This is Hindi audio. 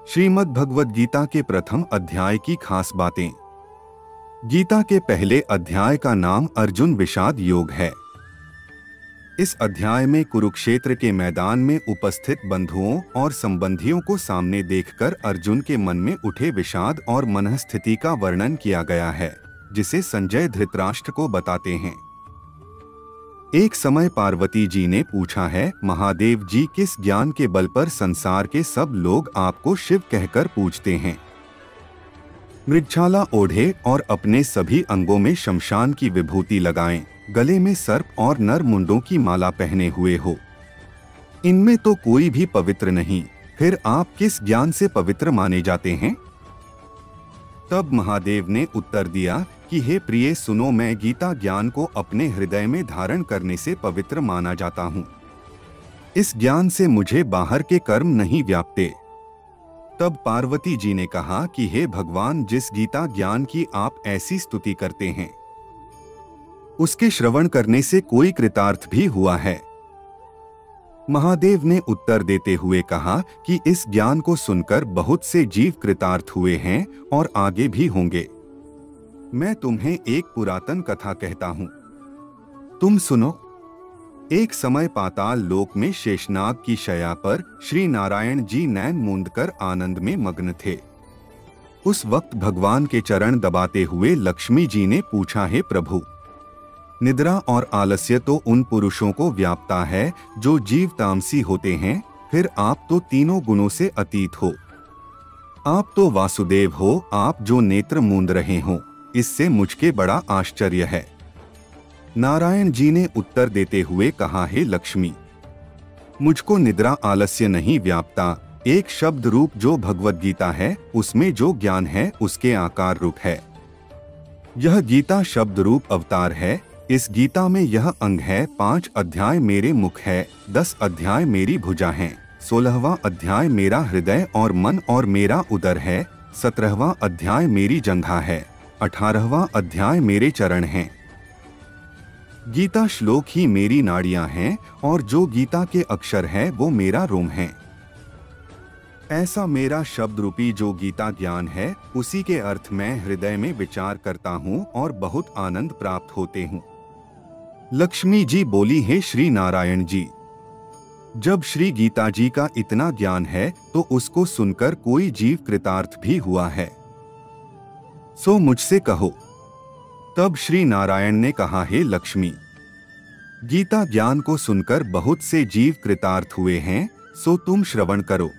श्रीमद् भगवद गीता के प्रथम अध्याय की खास बातें। गीता के पहले अध्याय का नाम अर्जुन विषाद योग है। इस अध्याय में कुरुक्षेत्र के मैदान में उपस्थित बंधुओं और संबंधियों को सामने देखकर अर्जुन के मन में उठे विषाद और मनस्थिति का वर्णन किया गया है, जिसे संजय धृतराष्ट्र को बताते हैं। एक समय पार्वती जी ने पूछा है, महादेव जी, किस ज्ञान के बल पर संसार के सब लोग आपको शिव कहकर पूजते हैं? मृगछाला ओढ़े और अपने सभी अंगों में शमशान की विभूति लगाएं, गले में सर्प और नर मुंडों की माला पहने हुए हो। इनमें तो कोई भी पवित्र नहीं, फिर आप किस ज्ञान से पवित्र माने जाते हैं? तब महादेव ने उत्तर दिया कि हे प्रिय, सुनो, मैं गीता ज्ञान को अपने हृदय में धारण करने से पवित्र माना जाता हूँ। इस ज्ञान से मुझे बाहर के कर्म नहीं व्यापते। तब पार्वती जी ने कहा कि हे भगवान, जिस गीता ज्ञान की आप ऐसी स्तुति करते हैं, उसके श्रवण करने से कोई कृतार्थ भी हुआ है? महादेव ने उत्तर देते हुए कहा कि इस ज्ञान को सुनकर बहुत से जीव कृतार्थ हुए हैं और आगे भी होंगे। मैं तुम्हें एक पुरातन कथा कहता हूं, तुम सुनो। एक समय पाताल लोक में शेषनाग की शैया पर श्री नारायण जी नैन मूंदकर आनंद में मग्न थे। उस वक्त भगवान के चरण दबाते हुए लक्ष्मी जी ने पूछा, हे प्रभु, निद्रा और आलस्य तो उन पुरुषों को व्यापता है जो जीव तामसी होते हैं, फिर आप तो तीनों गुणों से अतीत हो। आप तो वासुदेव हो, आप जो नेत्र मूंद रहे हो, इससे मुझके बड़ा आश्चर्य है। नारायण जी ने उत्तर देते हुए कहा, हे लक्ष्मी, मुझको निद्रा आलस्य नहीं व्यापता। एक शब्द रूप जो भगवद गीता है, उसमें जो ज्ञान है उसके आकार रूप है। यह गीता शब्द रूप अवतार है। इस गीता में यह अंग है, 5 अध्याय मेरे मुख है, 10 अध्याय मेरी भुजा हैं, 16वां अध्याय मेरा हृदय और मन और मेरा उदर है, 17वां अध्याय मेरी जंघा है, 18वां अध्याय मेरे चरण हैं। गीता श्लोक ही मेरी नाड़ियां हैं और जो गीता के अक्षर है वो मेरा रोम है। ऐसा मेरा शब्द रूपी जो गीता ज्ञान है, उसी के अर्थ मैं हृदय में विचार करता हूँ और बहुत आनंद प्राप्त होते हूँ। लक्ष्मी जी बोली, हे श्री नारायण जी, जब श्री गीता जी का इतना ज्ञान है तो उसको सुनकर कोई जीव कृतार्थ भी हुआ है, सो मुझसे कहो। तब श्री नारायण ने कहा, हे लक्ष्मी, गीता ज्ञान को सुनकर बहुत से जीव कृतार्थ हुए हैं, सो तुम श्रवण करो।